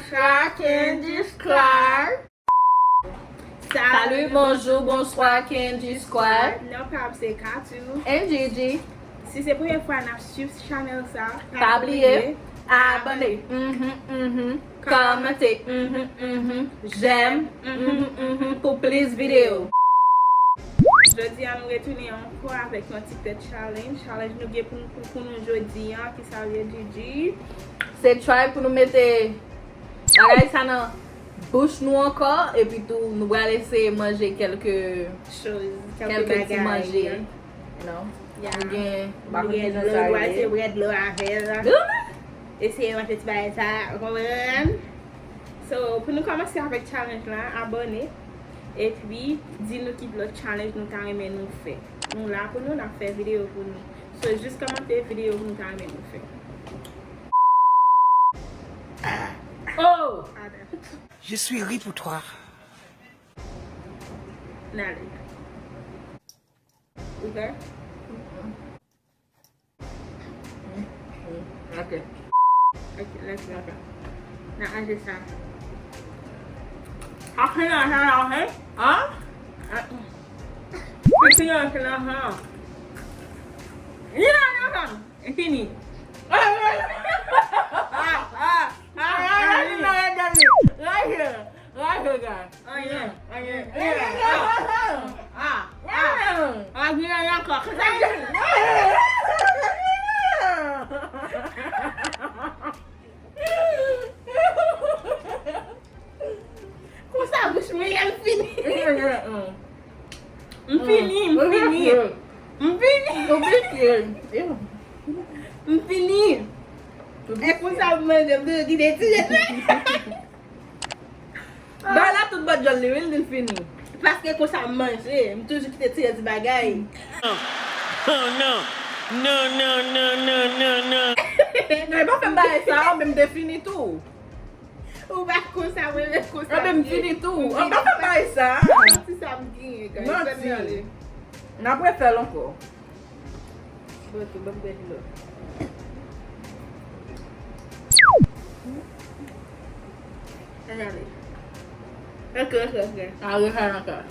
bonsoir, Candy Square. Salut, bonjour, bonsoir, Candy Square. Non, pas c'est Kathou and Gigi. Si c'est la première fois que nous suivons ce channel, ça, Pas oublier, abonne. Komante. J'aime. Pour plus vidéos. Jeudi, nous retournons encore avec un TikTok challenge. Challenge nous avons pour nous jeudi, qui s'appelle Gigi. C'est try pour nous mettre ça dans bouche nous encore et puis tout nous allons essayer de manger quelques petits manger. You know? Yeah. Again, Essayez de faire ça. So, pour nous commencer avec le challenge là, abonnez. Et puis, dis-nous qui le challenge nous carrément nous fait. Nous là pour nous, on a fait vidéo pour nous. So, juste commenter la vidéo pour nous carrément nous fait. Oh! Je suis ri pour toi. Nali. Okay? Okay. Okay, let's go. Now, I just have. Okay, okay. Huh? Okay. Yeah, fini. Right here, guys. Oh, yeah. Como sabe, os meninos Fini. É com sabe, mas eu dou direito. Bah là, tout le monde l'huile, fini. Parce que quand ça mange, je toujours qui te tire du bagaille. Oh non. Mais pas faire ça, même définir tout. Ou pas comme ça, mais comme ça. Même finir tout. On va faire ça. Si ça me dit, quand Non, même. si. On a pas faire encore. Regardez. Ok. Ah, regarde encore.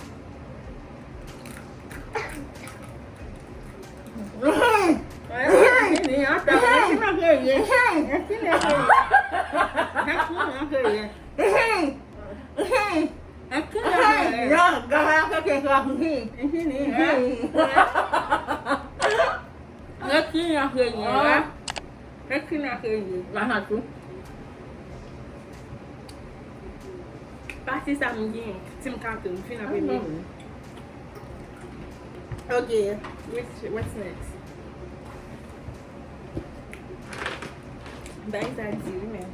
Ini apa? Ini apa ya? Ini apa ya? Aku Ya, gak kayak lagi. ini ya. Ngerti akhirnya. Ngerti akhirnya. Lah aku. Pasti sambil tim kartun final ini. Okay, what's next? Baik tadi, man.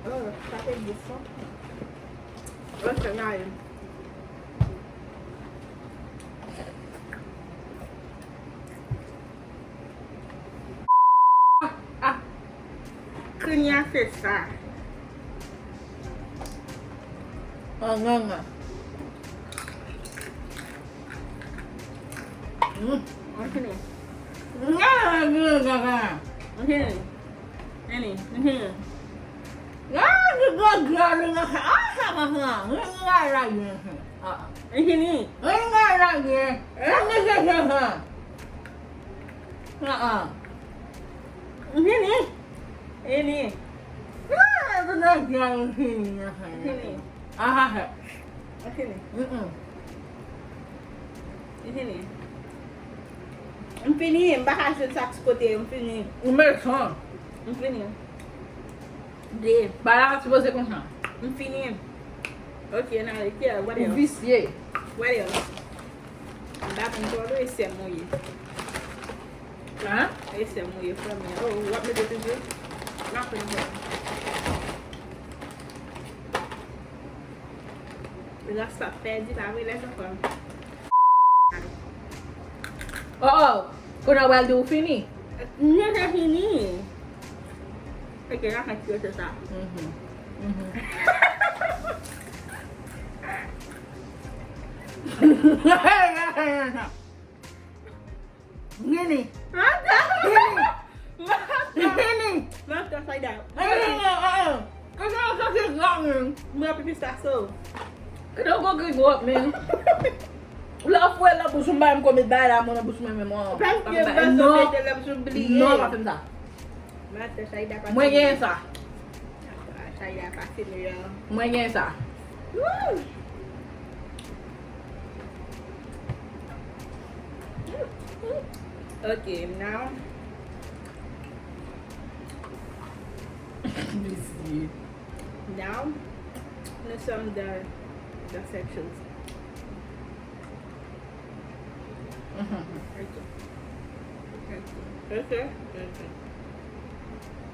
Oh, tapi bisa. Oh, senang. Kenya festa. Enggak. Ini. Enggak. Ini. Ini. Ini. Ini. Infini, bahasa saks kote, infini. Merchan. Infini. De. Bah là, tu poses comme ça. Infini. Ok, now, here, what else? Vicié. What else? That one, todo esse é muito. Hein? Esse é muito pra mim. Oh, what me do to do? Nothing. Já está pede, tá? Me leva fora. Oh, kau nak buat do fini? Ini dah ini. Okay, nak kasih kita tak? Ngini. Mata say that. Kau kau ngang. Mwen pipi sa so. Kau kau kau men. La fwe la bouche mba m komit bay la mon bouche mwen mon. Parce que mwen so mette la bouche bliye. Non, pas comme ça. Mata say that. Mwen gen ça. Say that pasi nou yo. Mwen gen ça. Woo! Okay, now nous sommes dans sections. Okay.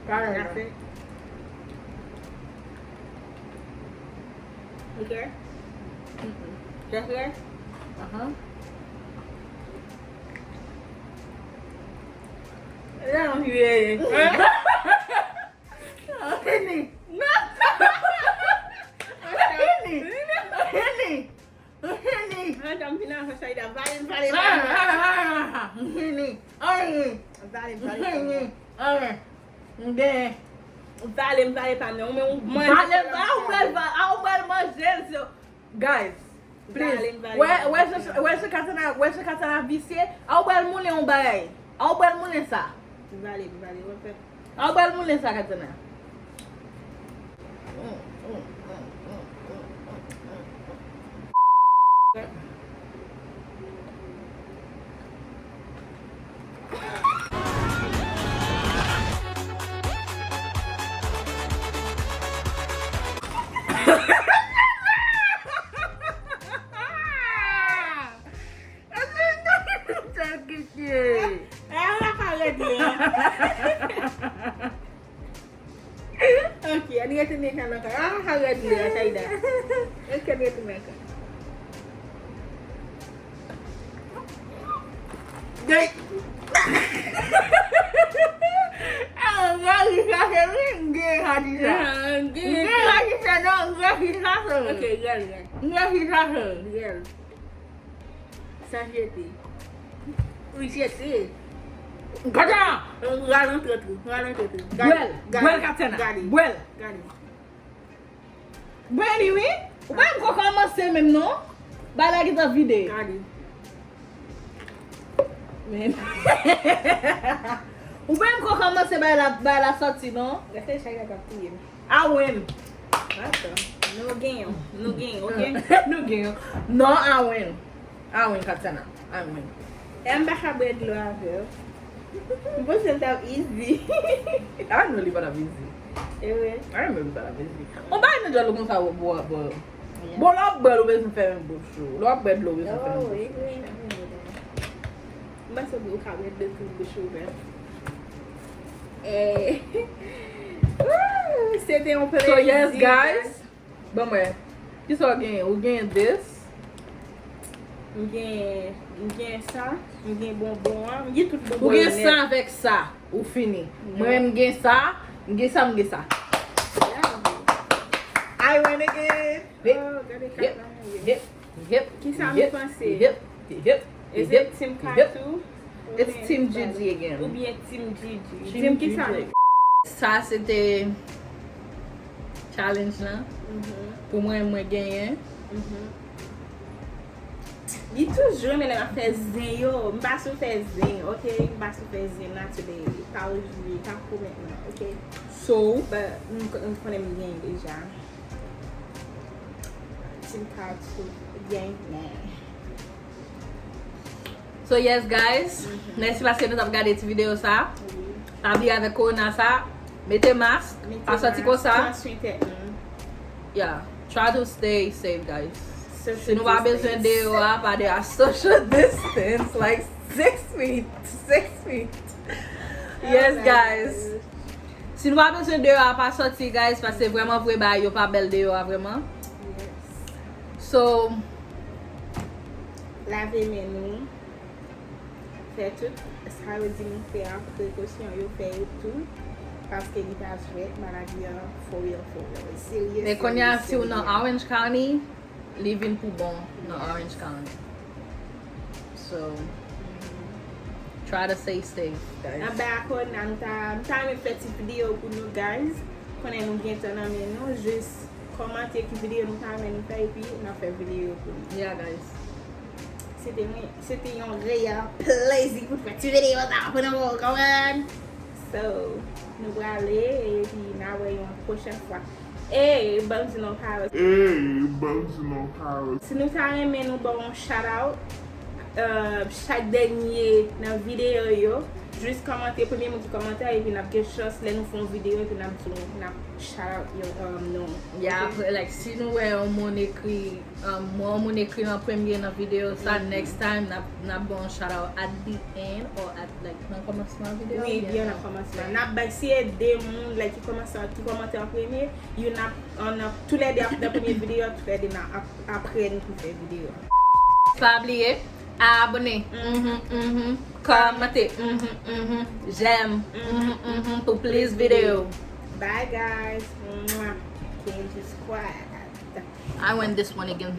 Parfait. Okay. That's it. Não, yeah. Henny. Madam Pina say that valid. Henny. Valid pa nou, men Guys, please. Where's the katana vicié? Au bel moulin on bail. Au bel moulin ça. Valid. Au bel moulin ça katana. Okay, ani ito ni kana ka. Hagad niya say that. Okay, ito na ka. Dai. Okay, girl. Sanjeti. Uicheti. Gada! Galon tutu. Buel katana. Buel. Gali. Buel anyway. Ou pas encore commencer même non? Bah là qui t'a vidé. Gali. Men. Ou pas encore commencer bah la sortie non? Gastei chega da pia. I win. Basta. No game, okay? No game. No, I win. I win katana. I win. Embajador do Avel. Você tá easy. I don't really wanna busy. Eu é. I remember that busy. On ba ina jalo kung sa boa boa. Bo lo belo mesmo fez um bucho. Lo belo mesmo fez um bucho. Mas eu vou cabelo do bucho, velho. Você tem um So yes guys. Vamos ver. Isso alguém, alguém this. Ninguém ça, ninguém bonbon, ninguém tudo bonbon. Ninguém ça avec ça, ou fini. Moi ninguém ça, ninguém ça. I win again. Yep. Qui ça me pensait? Yep. Is it Team Kathou? It's Team Gigi again. Ou bien Team Gigi? Team qui ça? Ça c'était challenge là. Pour moi gagner. E toujours men a fè zen yo, mba sou fè zen, ok? Mba sou fè zen nan today, ta oujou, ta pou men nan, ok? So, But, m konen m gen deja. Team Kathou, gen, so yes guys, merci parce que nous avons regardé cette vidéo ça. T'as avec Corona ça, mettez masque, pas sortir comme ça. Yeah, try to stay safe guys. Si nous avons besoin de à social distance, like 6 feet. Yes guys. Si nous avons besoin de pas sortir guys, parce que vraiment vrai bah yo pas belle dehors vraiment. So, lave men nou, fè tout, sa yo di nou fè an, prekosyon yo fè yo tout, paske li ta jwet, maladi an, for real. Serious. mais quand y'a si on dans Orange County, living pour bon dans Orange County. So, Try to stay safe, guys. An bakon nan ta me fè ti video pou nou guys. Konen nou gen tan nan men nou. Just komante ki video nou ta men nou fè epi nou fè video pou nou. Yeah, guys. C'était un réel plaisir pour faire cette vidéo pour nous, comment? So, nous allons aller et puis nous allons une prochaine fois. Et bon, si nous parlons. Si nous avons nous bon shout out chaque dernier dans la vidéo, juste commenter, premier mot qui commentaire et puis nous avons quelque chose, là nous faisons une vidéo et puis nous avons shout out non. Yeah, like si nou wè yon moun ekri an premye nan video sa, next time na bon shout out at the end or at like nan komanseman video. Oui, bien nan komanseman. Nap bay siye de moun like ki komante an premye, yon nap tous les de apre premye video, tous les de apre nou pou fè video. Pa bliye, abonne, komante, j'aime, pou plis video. Bye guys. Mwah. Can't just quiet. I win this one again.